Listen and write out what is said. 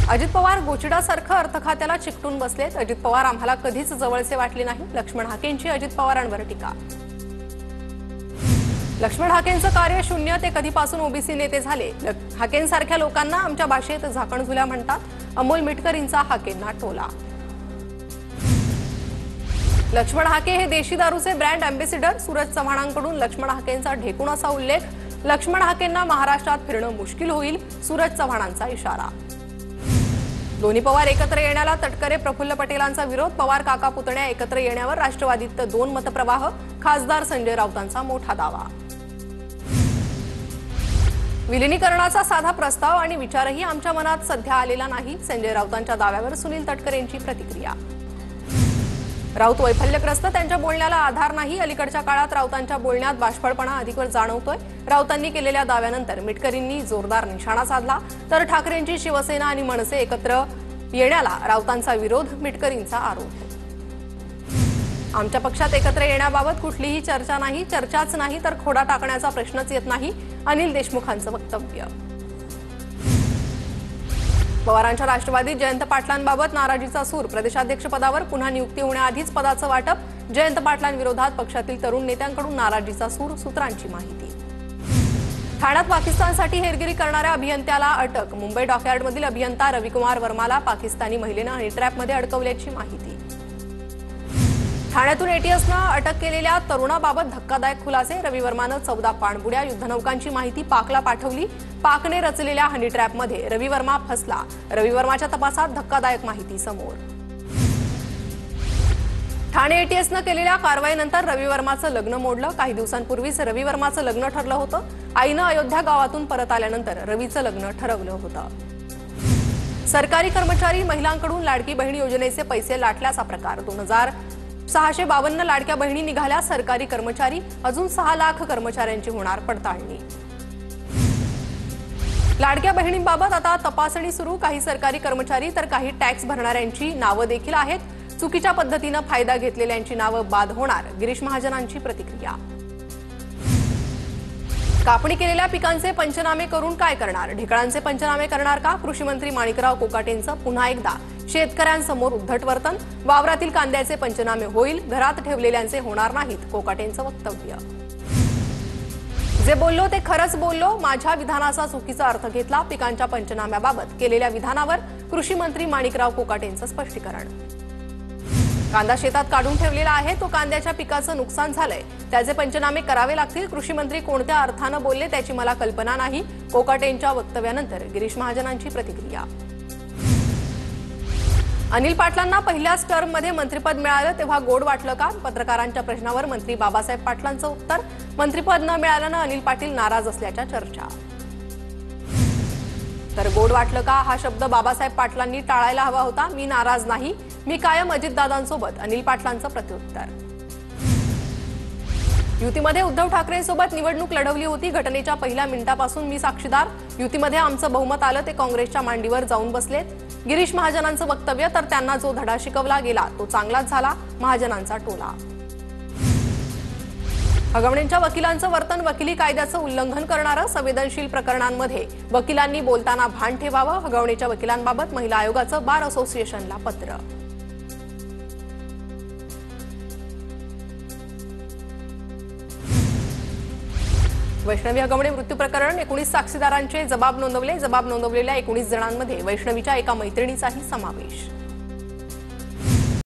अजित पवार गोचिडासारखं अर्थखात्याला चिकटून बसलेत। अजित पवार आम्हाला कधीच जवळचे वाटले नाही। लक्ष्मण हाकेंची अजित पवारांवर टीका। लक्ष्मण हाकेंचं कार्य शून्य ते कधीपासून ओबीसी नेते झाले। हाकेंसारख्या लोकांना आमच्या भाषेत झाकणझुल्या म्हणतात। अमोल मिटकरींचा हाकेंना टोला। लक्ष्मण हाके हे देशी दारूचे ब्रँड अँबॅसिडर। सूरज चव्हाणांकडून लक्ष्मण हाकेंचा ढेकूण असा उल्लेख। लक्ष्मण हाकेंना महाराष्ट्रात फिरणं मुश्किल होईल, सूरज चव्हाणांचा इशारा। दोन्ही पवार एकत्र येण्याला तटकरे प्रफुल्ल पटेलांचा विरोध। पवार काका पुतण्या एकत्र येण्यावर राष्ट्रवादीत 2 मतप्रवाह। खासदार संजय राऊतांचा मोठा दावा। विलीनीकरणाचा साधा प्रस्ताव आणि विचारही आमच्या मनात सध्या आलेला नाही। संजय राऊतांच्या दाव्यावर सुनील तटकरेंची प्रतिक्रिया। राऊत वैफल्यग्रस्त, त्यांच्या बोलण्याला आधार नाही। अलीकडच्या काळात राऊतांच्या बोलण्यात बाष्पळपणा अधिकवर जाणवतोय। राऊतांनी केलेल्या दाव्यानंतर मिटकरींनी जोरदार निशाणा साधला, तर ठाकरेंची शिवसेना आणि मनसे एकत्र येण्याला राऊतांचा विरोध, मिटकरींचा आरोप। आमच्या पक्षात एकत्र येण्याबाबत कुठलीही चर्चा नाही। चर्चाच नाही तर खोडा टाकण्याचा प्रश्नच येत नाही, अनिल देशमुखांचं वक्तव्य। पवारांच्या राष्ट्रवादीत जयंत पाटलांबाबत नाराजीचा सूर। प्रदेशाध्यक्षपदावर पुन्हा नियुक्ती होण्याआधीच पदाचं वाटप। जयंत पाटलांविरोधात पक्षातील तरुण नेत्यांकडून नाराजीचा सूर, सूत्रांची माहिती। ठाण्यात पाकिस्तानसाठी हेरगिरी करणाऱ्या अभियंत्याला अटक। मुंबई डॉकयार्डमधील अभियंता रविकुमार वर्माला पाकिस्तानी महिलेनं हनीट्रॅपमध्ये अडकवल्याची माहिती। ठाण्यातून एटीएसनं अटक केलेल्या तरुणाबाबत धक्कादायक खुलासे। रवी वर्मानं 14 पाणबुड्या, युद्धनौकांची माहिती पाकला पाठवली। पाकने रचलेल्या हनीट्रॅपमध्ये रवी वर्मा फसला। रवी वर्माच्या तपासात धक्कादायक माहिती समोर। ठाणे एटीएसनं केलेल्या कारवाईनंतर रवी वर्माचं लग्न मोडलं। काही दिवसांपूर्वीच रवी वर्माचं लग्न ठरलं होतं। आईनं अयोध्या गावातून परत आल्यानंतर रवीचं लग्न ठरवलं होतं। सरकारी कर्मचारी महिलांकडून लाडकी बहीण योजनेचे पैसे लाटल्याचा प्रकार। 2652 लाडक्या बहिणी निघाल्या सरकारी कर्मचारी। अजून 6 लाख कर्मचाऱ्यांची होणार पडताळणी। लाडक्या बहिणींबाबत आता तपासणी सुरू। काही सरकारी कर्मचारी तर काही टॅक्स भरणाऱ्यांची नावं देखील आहेत। चुकीच्या पद्धतीनं फायदा घेतलेल्यांची नावं बाद होणार, गिरीश महाजनांची प्रतिक्रिया। कापणी केलेल्या पिकांचे पंचनामे करून काय करणार? ढेकळांचे पंचनामे करणार का? कृषी मंत्री माणिकराव कोकाटेंचं पुन्हा एकदा शेतकऱ्यांसमोर उद्धट वर्तन। वावरातील कांद्याचे पंचनामे होईल, घरात ठेवलेल्यांचे होणार नाहीत, कोकाटेंचं वक्तव्य। जे बोललो ते खरंच बोललो, माझ्या विधानाचा चुकीचा अर्थ घेतला। पिकांच्या पंचनाम्याबाबत केलेल्या विधानावर कृषी मंत्री माणिकराव कोकाटेंचं स्पष्टीकरण। कांदा शेतात काढून ठेवलेला आहे, तो कांद्याच्या पिकाचं नुकसान झालंय, त्याचे पंचनामे करावे लागतील। कृषी मंत्री कोणत्या अर्थानं बोलले त्याची मला कल्पना नाही, कोकाटेंच्या वक्तव्यानंतर गिरीश महाजनांची प्रतिक्रिया। अनिल पाटलांना पहिल्याच टर्ममध्ये मंत्रिपद मिळालं तेव्हा गोड वाटलं का? पत्रकारांच्या प्रश्नावर मंत्री बाबासाहेब पाटलांचं उत्तर। मंत्रिपद न मिळाल्यानं अनिल पाटील नाराज असल्याच्या चर्चा। तर गोड वाटलं का हा शब्द बाबासाहेब पाटलांनी टाळायला हवा होता। मी नाराज नाही, मी कायम अजितदादांसोबत, अनिल पाटलांचं प्रत्युत्तर। युतीमध्ये उद्धव ठाकरेंसोबत निवडणूक लढवली होती। घटनेच्या पहिल्या मिनिटापासून मी साक्षीदार। युतीमध्ये आमचं बहुमत आलं ते काँग्रेसच्या मांडीवर जाऊन बसलेत, गिरीश महाजनांचं वक्तव्य। तर त्यांना जो धडा शिकवला गेला तो चांगलाच झाला, महाजनांचा टोला। हगवणेंच्या वकिलांचं वर्तन वकिली कायद्याचं उल्लंघन करणारं। संवेदनशील प्रकरणांमध्ये वकिलांनी बोलताना भान ठेवावं। हगवणेच्या वकिलांबाबत महिला आयोगाचं बार असोसिएशनला पत्र। वैष्णवी हगवणे मृत्यू प्रकरण 19 साक्षीदारांचे जबाब नोंदवले। जबाब नोंदवलेल्या 19 जणांमध्ये वैष्णवीच्या एका मैत्रिणीचाही समावेश।